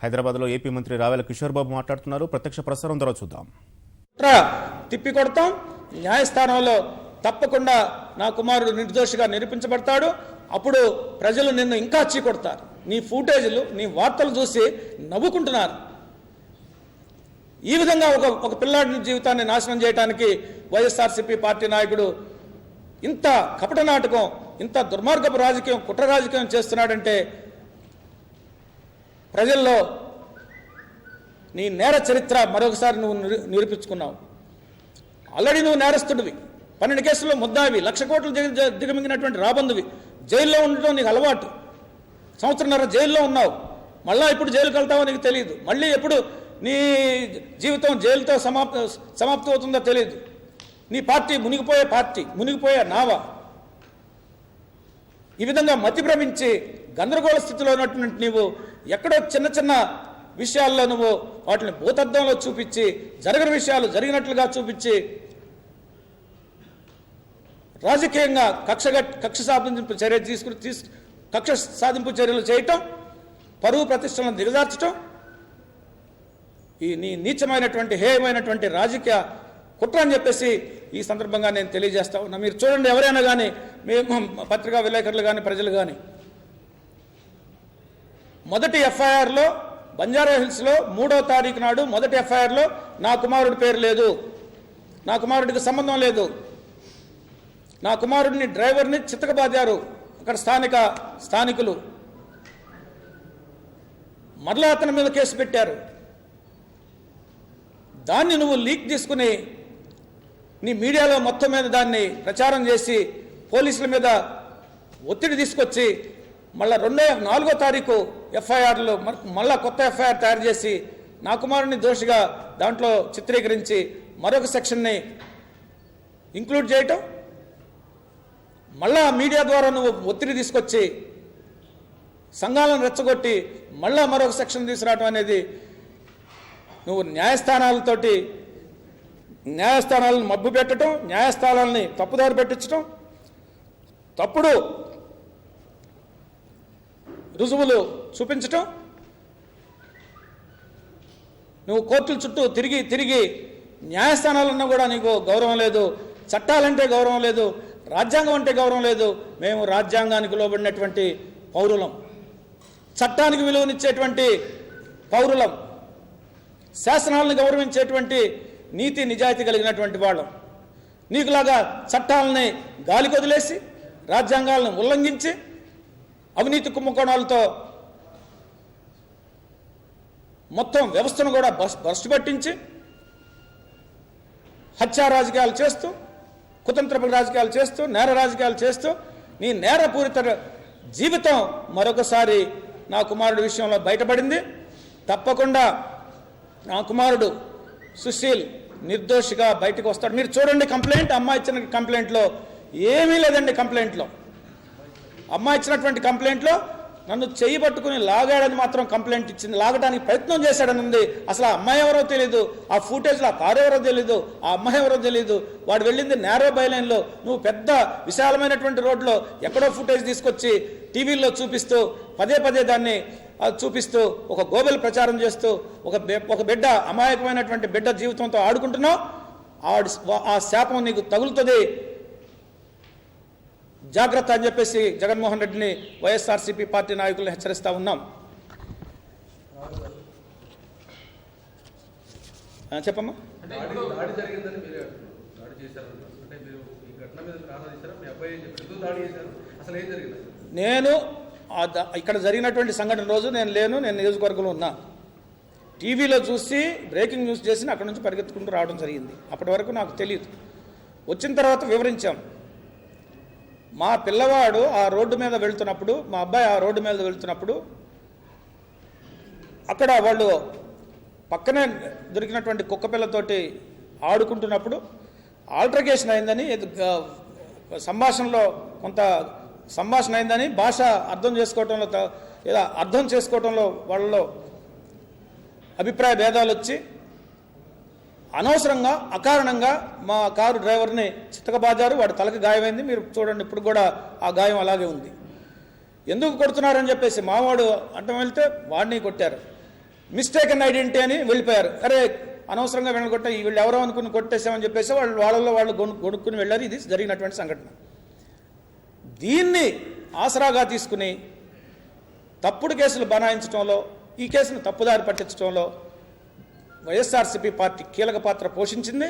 హైదరాబాద్లో ఏపీ మంత్రి రావెల కిషోర్ బాబు మాట్లాడుతున్నారు. ప్రత్యక్ష ప్రసారం ద్వారా చూద్దాం. తిప్పి కొడతాం. న్యాయస్థానంలో తప్పకుండా నా కుమారుడు నిర్దోషిగా నిరూపించబడతాడు. అప్పుడు ప్రజలు నిన్ను ఇంకా చీకొడతారు. నీ ఫుటేజీలు, నీ వార్తలు చూసి నవ్వుకుంటున్నారు. ఈ విధంగా ఒక పిల్లాడి జీవితాన్ని నాశనం చేయడానికి వైఎస్ఆర్సీపీ పార్టీ నాయకుడు ఇంత కపట నాటకం, ఇంత దుర్మార్గపు రాజకీయం, కుట్ర రాజకీయం చేస్తున్నాడంటే ప్రజల్లో నీ నేర చరిత్ర మరొకసారి నువ్వు నిరూపించుకున్నావు. ఆల్రెడీ నువ్వు నేరస్తుడివి, 12 కేసుల్లో ముద్దావి, 1,00,000 కోట్లు దిగమింగినటువంటి రాబందువి, జైల్లో ఉండటం నీకు అలవాటు. 1.5 సంవత్సరం జైల్లో ఉన్నావు. మళ్ళీ ఇప్పుడు జైలుకి వెళ్తావో నీకు తెలియదు. మళ్ళీ ఎప్పుడు నీ జీవితం జైలుతో సమాప్తి అవుతుందో తెలియదు. నీ పార్టీ మునిగిపోయే నావ. ఈ విధంగా మతి భ్రమించి గందరగోళ స్థితిలో ఉన్నటువంటి నీవు ఎక్కడో చిన్న చిన్న విషయాల్లో నువ్వు వాటిని భూతద్దంలో చూపించి, జరగని విషయాలు జరిగినట్లుగా చూపించి రాజకీయంగా కక్ష సాధింపు చర్యలు చేయటం, పరువు ప్రతిష్టలను దిగజార్చటం, ఈ నీ నీచమైనటువంటి హేయమైనటువంటి రాజకీయ కుట్ర అని చెప్పేసి ఈ సందర్భంగా నేను తెలియజేస్తా ఉన్నా. మీరు చూడండి, ఎవరైనా కానీ, మేము పత్రికా విలేకరులు కానీ, ప్రజలు కానీ, మొదటి ఎఫ్ఐఆర్లో బంజారా హిల్స్లో 3వ తారీఖు నాడు మొదటి ఎఫ్ఐఆర్లో నా కుమారుడి పేరు లేదు, నా కుమారుడికి సంబంధం లేదు, నా కుమారుడిని డ్రైవర్ని చితకబాదారు అక్కడ స్థానికులు. మరలా అతని మీద కేసు పెట్టారు. దాన్ని నువ్వు లీక్ తీసుకుని నీ మీడియాలో మొత్తం మీద దాన్ని ప్రచారం చేసి పోలీసుల మీద ఒత్తిడి తీసుకొచ్చి మళ్ళీ 4వ తారీఖు ఎఫ్ఐఆర్లో మళ్ళా కొత్త ఎఫ్ఐఆర్ తయారు చేసి నా కుమారుడిని దోషిగా దాంట్లో చిత్రీకరించి మరొక సెక్షన్ని ఇంక్లూడ్ చేయటం, మళ్ళా మీడియా ద్వారా నువ్వు ఒత్తిడి తీసుకొచ్చి సంఘాలను రెచ్చగొట్టి మళ్ళా మరొక సెక్షన్ తీసుకురావడం అనేది నువ్వు న్యాయస్థానాలను మబ్బు పెట్టడం, న్యాయస్థానాలని తప్పుదారి పెట్టించడం, తప్పుడు రుజువులు చూపించటం, నువ్వు కోర్టుల చుట్టూ తిరిగి న్యాయస్థానాలన్నా కూడా నీకు గౌరవం లేదు, చట్టాలంటే గౌరవం లేదు, రాజ్యాంగం అంటే గౌరవం లేదు. మేము రాజ్యాంగానికి లోబడినటువంటి పౌరులం, చట్టానికి విలువనిచ్చేటువంటి పౌరులం, శాసనాలను గౌరవించేటువంటి నీతి నిజాయితీ కలిగినటువంటి వాళ్ళం. నీకులాగా చట్టాలని గాలి కొదిలేసి రాజ్యాంగాలను ఉల్లంఘించి అవినీతి కుంభకోణాలతో మొత్తం వ్యవస్థను కూడా భ్రష్టు పట్టించి హత్యా రాజకీయాలు చేస్తూ, కుతంత్రపు రాజకీయాలు చేస్తూ, నేర రాజకీయాలు చేస్తూ నీ నేరపూరిత జీవితం మరొకసారి నా కుమారుడి విషయంలో బయటపడింది. తప్పకుండా నా కుమారుడు సుశీల్ నిర్దోషిగా బయటకు వస్తాడు. మీరు చూడండి, కంప్లైంట్ అమ్మాయి ఇచ్చిన కంప్లైంట్లో ఏమీ లేదండి. అమ్మాయి ఇచ్చినటువంటి కంప్లైంట్లో నన్ను చెయ్యి పట్టుకుని లాగాడని మాత్రం కంప్లైంట్ ఇచ్చింది. లాగడానికి ప్రయత్నం చేశాడని ఉంది. అసలు ఆ అమ్మాయి ఎవరో తెలియదు, ఆ ఫుటేజ్లో ఆ కారు ఎవరో తెలియదు, ఆ అమ్మాయి ఎవరో తెలియదు. వాడు వెళ్ళింది నేరో బైలైన్లో. నువ్వు పెద్ద విశాలమైనటువంటి రోడ్లో ఎక్కడో ఫుటేజ్ తీసుకొచ్చి టీవీల్లో చూపిస్తూ పదే దాన్ని చూపిస్తూ ఒక గోబెల్ ప్రచారం చేస్తూ ఒక బిడ్డ, అమాయకమైనటువంటి బిడ్డ జీవితంతో ఆడుకుంటున్నావు. ఆ శాపం నీకు తగులుతుంది, జాగ్రత్త అని చెప్పేసి జగన్మోహన్ రెడ్డిని వైఎస్ఆర్సీపీ పార్టీ నాయకులను హెచ్చరిస్తా ఉన్నాం. చెప్పమ్మా. నేను ఇక్కడ జరిగినటువంటి సంఘటన రోజు నేను నియోజకవర్గంలో ఉన్నా. టీవీలో చూసి బ్రేకింగ్ న్యూస్ చేసి అక్కడ నుంచి పరిగెత్తుకుంటూ రావడం జరిగింది. అప్పటి వరకు నాకు తెలియదు. వచ్చిన తర్వాత వివరించాం. మా పిల్లవాడు ఆ రోడ్డు మీద వెళ్తున్నప్పుడు, మా అబ్బాయి ఆ రోడ్డు మీద వెళ్తున్నప్పుడు అక్కడ వాళ్ళు పక్కనే దొరికినటువంటి కుక్కపిల్లతోటి ఆడుకుంటున్నప్పుడు ఆల్టర్కేషన్ అయిందని, సంభాషణలో కొంత సంభాషణ అయిందని, భాష అర్థం చేసుకోవటంలో వాళ్ళలో అభిప్రాయ భేదాలు వచ్చి అనవసరంగా అకారణంగా మా కారు డ్రైవర్ని చితకబాదారు. వాడి తలకు గాయమైంది. మీరు చూడండి, ఇప్పుడు కూడా ఆ గాయం అలాగే ఉంది. ఎందుకు కొడుతున్నారని చెప్పేసి మావాడు అడ్డం వెళ్తే వాడిని కొట్టారు. మిస్టేకన్ ఐడెంటిటీ అని వెళ్ళిపోయారు. అరే అనవసరంగా వెళ్ళగొట్ట వీళ్ళు ఎవరో అనుకుని కొట్టేసామని చెప్పేసి వాళ్ళు కొనుక్కుని వెళ్ళారు. ఇది జరిగినటువంటి సంఘటన. దీన్ని ఆసరాగా తీసుకుని తప్పుడు కేసులు బనాయించడంలో, ఈ కేసును తప్పుదారి పట్టించడంలో వైఎస్ఆర్సీపీ పార్టీ కీలక పాత్ర పోషించింది.